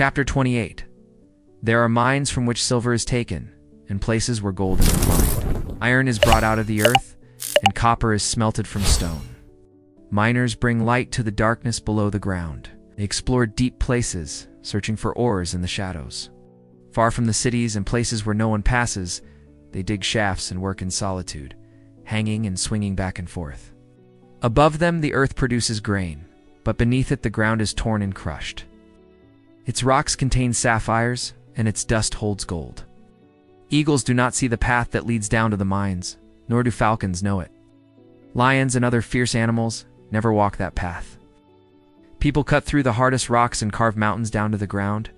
Chapter 28. There are mines from which silver is taken, and places where gold is refined. Iron is brought out of the earth, and copper is smelted from stone. Miners bring light to the darkness below the ground. They explore deep places, searching for ores in the shadows. Far from the cities and places where no one passes, they dig shafts and work in solitude, hanging and swinging back and forth. Above them, the earth produces grain, but beneath it the ground is torn and crushed. Its rocks contain sapphires, and its dust holds gold. Eagles do not see the path that leads down to the mines, nor do falcons know it. Lions and other fierce animals never walk that path. People cut through the hardest rocks and carve mountains down to the ground.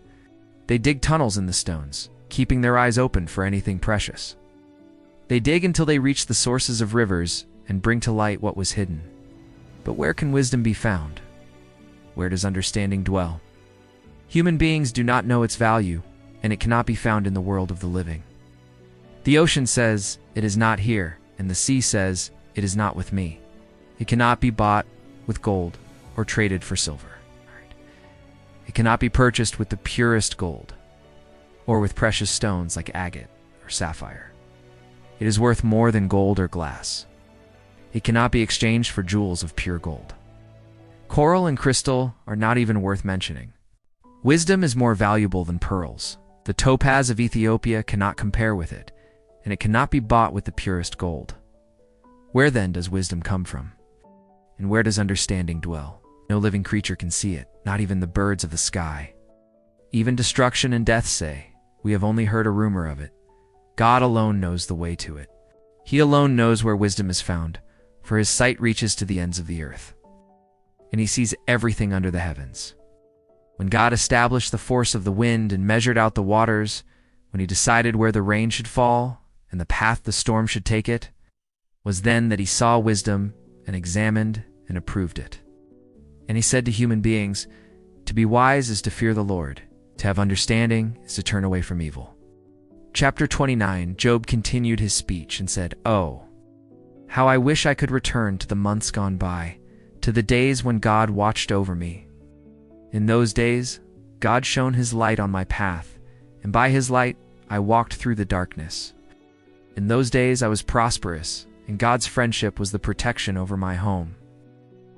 They dig tunnels in the stones, keeping their eyes open for anything precious. They dig until they reach the sources of rivers and bring to light what was hidden. But where can wisdom be found? Where does understanding dwell? Human beings do not know its value, and it cannot be found in the world of the living. The ocean says, "It is not here," and the sea says, "It is not with me." It cannot be bought with gold or traded for silver. It cannot be purchased with the purest gold or with precious stones like agate or sapphire. It is worth more than gold or glass. It cannot be exchanged for jewels of pure gold. Coral and crystal are not even worth mentioning. Wisdom is more valuable than pearls. The topaz of Ethiopia cannot compare with it, and it cannot be bought with the purest gold. Where then does wisdom come from? And where does understanding dwell? No living creature can see it, not even the birds of the sky. Even destruction and death say, "We have only heard a rumor of it." God alone knows the way to it. He alone knows where wisdom is found, for his sight reaches to the ends of the earth, and he sees everything under the heavens. When God established the force of the wind and measured out the waters, when he decided where the rain should fall and the path the storm should take it, was then that he saw wisdom and examined and approved it. And he said to human beings, "To be wise is to fear the Lord. To have understanding is to turn away from evil." Chapter 29. Job continued his speech and said, "Oh, how I wish I could return to the months gone by, to the days when God watched over me. In those days, God shone his light on my path, and by his light I walked through the darkness. In those days I was prosperous, and God's friendship was the protection over my home.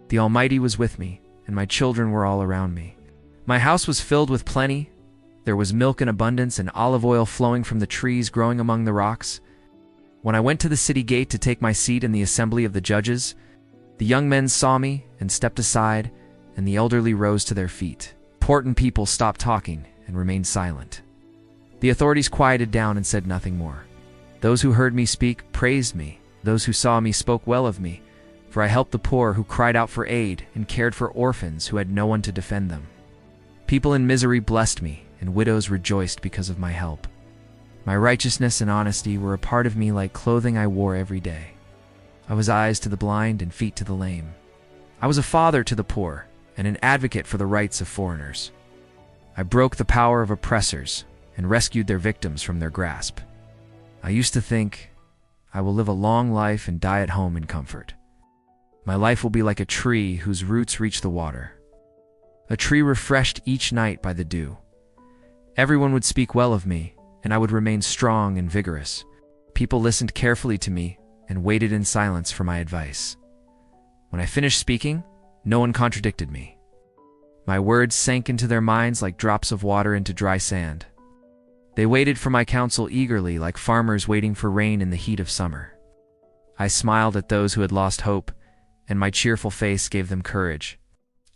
The Almighty was with me, and my children were all around me. My house was filled with plenty. There was milk in abundance and olive oil flowing from the trees growing among the rocks. When I went to the city gate to take my seat in the assembly of the judges, the young men saw me and stepped aside, and the elderly rose to their feet. Important people stopped talking and remained silent. The authorities quieted down and said nothing more. Those who heard me speak praised me. Those who saw me spoke well of me, for I helped the poor who cried out for aid and cared for orphans who had no one to defend them. People in misery blessed me, and widows rejoiced because of my help. My righteousness and honesty were a part of me like clothing I wore every day. I was eyes to the blind and feet to the lame. I was a father to the poor and an advocate for the rights of foreigners. I broke the power of oppressors and rescued their victims from their grasp. I used to think, I will live a long life and die at home in comfort. My life will be like a tree whose roots reach the water, a tree refreshed each night by the dew. Everyone would speak well of me, and I would remain strong and vigorous. People listened carefully to me and waited in silence for my advice. When I finished speaking, no one contradicted me. My words sank into their minds like drops of water into dry sand. They waited for my counsel eagerly, like farmers waiting for rain in the heat of summer. I smiled at those who had lost hope, and my cheerful face gave them courage.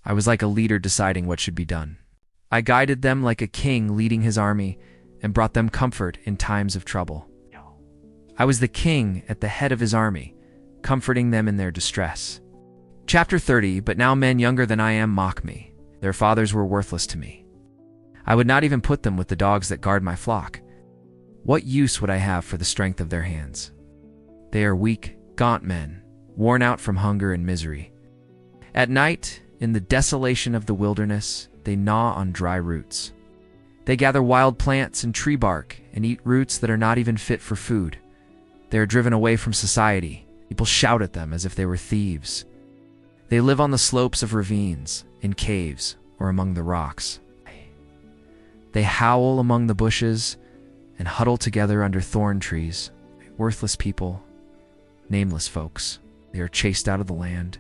I was like a leader deciding what should be done. I guided them like a king leading his army and brought them comfort in times of trouble. I was the king at the head of his army, comforting them in their distress. Chapter 30. But now men younger than I am mock me. Their fathers were worthless to me. I would not even put them with the dogs that guard my flock. What use would I have for the strength of their hands? They are weak, gaunt men, worn out from hunger and misery. At night, in the desolation of the wilderness, they gnaw on dry roots. They gather wild plants and tree bark and eat roots that are not even fit for food. They are driven away from society. People shout at them as if they were thieves. They live on the slopes of ravines, in caves, or among the rocks. They howl among the bushes and huddle together under thorn trees. Worthless people, nameless folks. They are chased out of the land.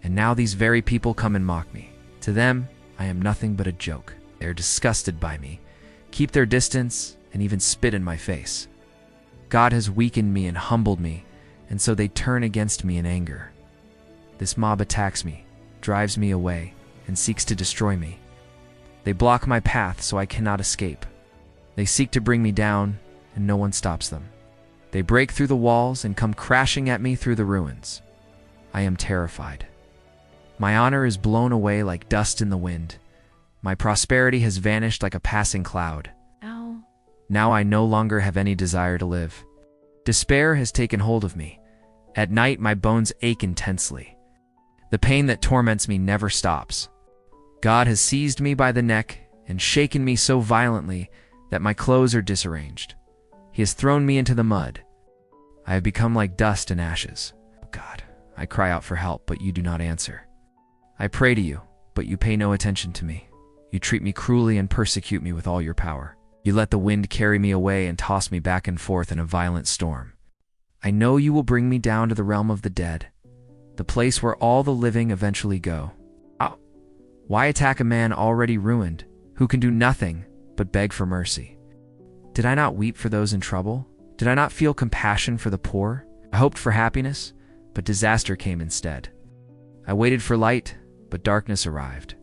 And now these very people come and mock me. To them, I am nothing but a joke. They are disgusted by me, keep their distance, and even spit in my face. God has weakened me and humbled me, and so they turn against me in anger. This mob attacks me, drives me away, and seeks to destroy me. They block my path so I cannot escape. They seek to bring me down, and no one stops them. They break through the walls and come crashing at me through the ruins. I am terrified. My honor is blown away like dust in the wind. My prosperity has vanished like a passing cloud. Ow. Now I no longer have any desire to live. Despair has taken hold of me. At night my bones ache intensely. The pain that torments me never stops. God has seized me by the neck and shaken me so violently that my clothes are disarranged. He has thrown me into the mud. I have become like dust and ashes. Oh God, I cry out for help, but you do not answer. I pray to you, but you pay no attention to me. You treat me cruelly and persecute me with all your power. You let the wind carry me away and toss me back and forth in a violent storm. I know you will bring me down to the realm of the dead, the place where all the living eventually go. Oh, why attack a man already ruined, who can do nothing but beg for mercy? Did I not weep for those in trouble? Did I not feel compassion for the poor? I hoped for happiness, but disaster came instead. I waited for light, but darkness arrived.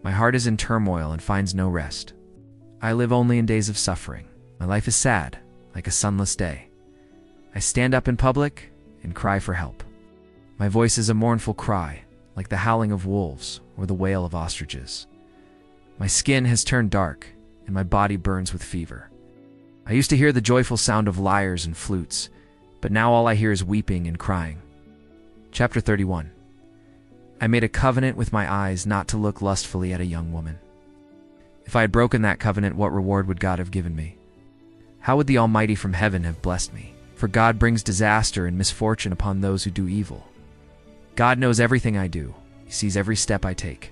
My heart is in turmoil and finds no rest. I live only in days of suffering. My life is sad, like a sunless day. I stand up in public and cry for help. My voice is a mournful cry, like the howling of wolves or the wail of ostriches. My skin has turned dark, and my body burns with fever. I used to hear the joyful sound of lyres and flutes, but now all I hear is weeping and crying. Chapter 31. I made a covenant with my eyes not to look lustfully at a young woman. If I had broken that covenant, what reward would God have given me? How would the Almighty from heaven have blessed me? For God brings disaster and misfortune upon those who do evil. God knows everything I do. He sees every step I take.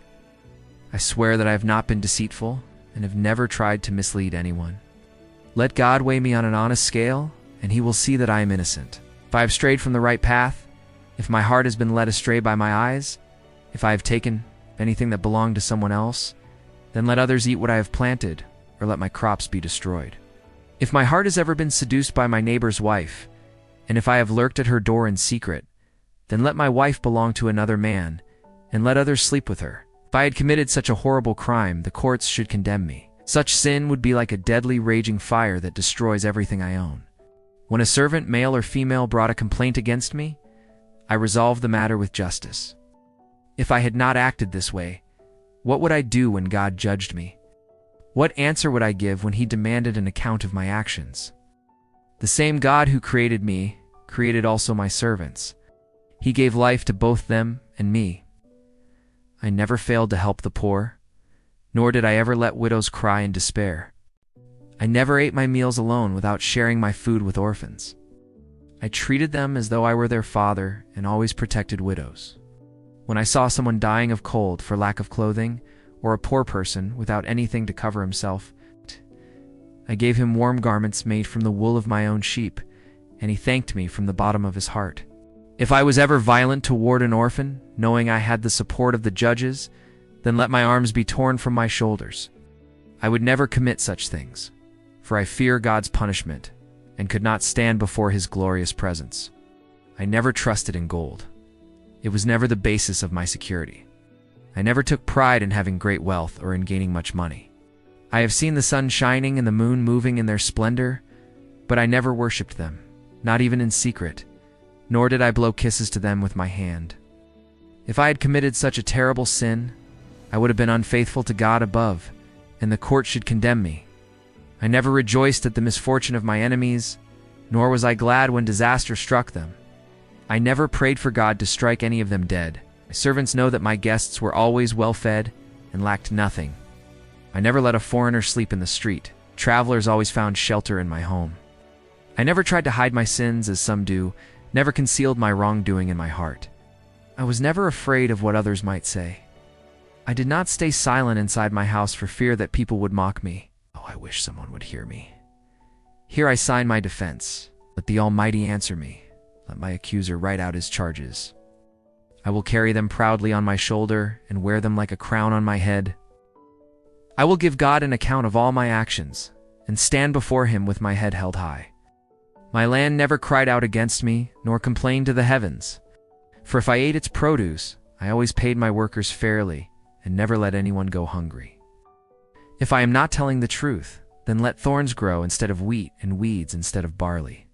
I swear that I have not been deceitful and have never tried to mislead anyone. Let God weigh me on an honest scale, and he will see that I am innocent. If I have strayed from the right path, if my heart has been led astray by my eyes, if I have taken anything that belonged to someone else, then let others eat what I have planted, or let my crops be destroyed. If my heart has ever been seduced by my neighbor's wife, and if I have lurked at her door in secret, then let my wife belong to another man, and let others sleep with her. If I had committed such a horrible crime, the courts should condemn me. Such sin would be like a deadly raging fire that destroys everything I own. When a servant, male or female, brought a complaint against me, I resolved the matter with justice. If I had not acted this way, what would I do when God judged me? What answer would I give when he demanded an account of my actions? The same God who created me created also my servants. He gave life to both them and me. I never failed to help the poor, nor did I ever let widows cry in despair. I never ate my meals alone without sharing my food with orphans. I treated them as though I were their father and always protected widows. When I saw someone dying of cold for lack of clothing, or a poor person without anything to cover himself, I gave him warm garments made from the wool of my own sheep, and he thanked me from the bottom of his heart. If I was ever violent toward an orphan, knowing I had the support of the judges, then let my arms be torn from my shoulders. I would never commit such things, for I fear God's punishment, and could not stand before his glorious presence. I never trusted in gold. It was never the basis of my security. I never took pride in having great wealth or in gaining much money. I have seen the sun shining and the moon moving in their splendor, but I never worshipped them, not even in secret, nor did I blow kisses to them with my hand. If I had committed such a terrible sin, I would have been unfaithful to God above, and the court should condemn me. I never rejoiced at the misfortune of my enemies, nor was I glad when disaster struck them. I never prayed for God to strike any of them dead. My servants know that my guests were always well fed and lacked nothing. I never let a foreigner sleep in the street. Travelers always found shelter in my home. I never tried to hide my sins as some do, never concealed my wrongdoing in my heart. I was never afraid of what others might say. I did not stay silent inside my house for fear that people would mock me. I wish someone would hear me. Here I sign my defense. Let the Almighty answer me. Let my accuser write out his charges. I will carry them proudly on my shoulder and wear them like a crown on my head. I will give God an account of all my actions and stand before him with my head held high. My land never cried out against me, nor complained to the heavens. For if I ate its produce, I always paid my workers fairly and never let anyone go hungry. If I am not telling the truth, then let thorns grow instead of wheat and weeds instead of barley.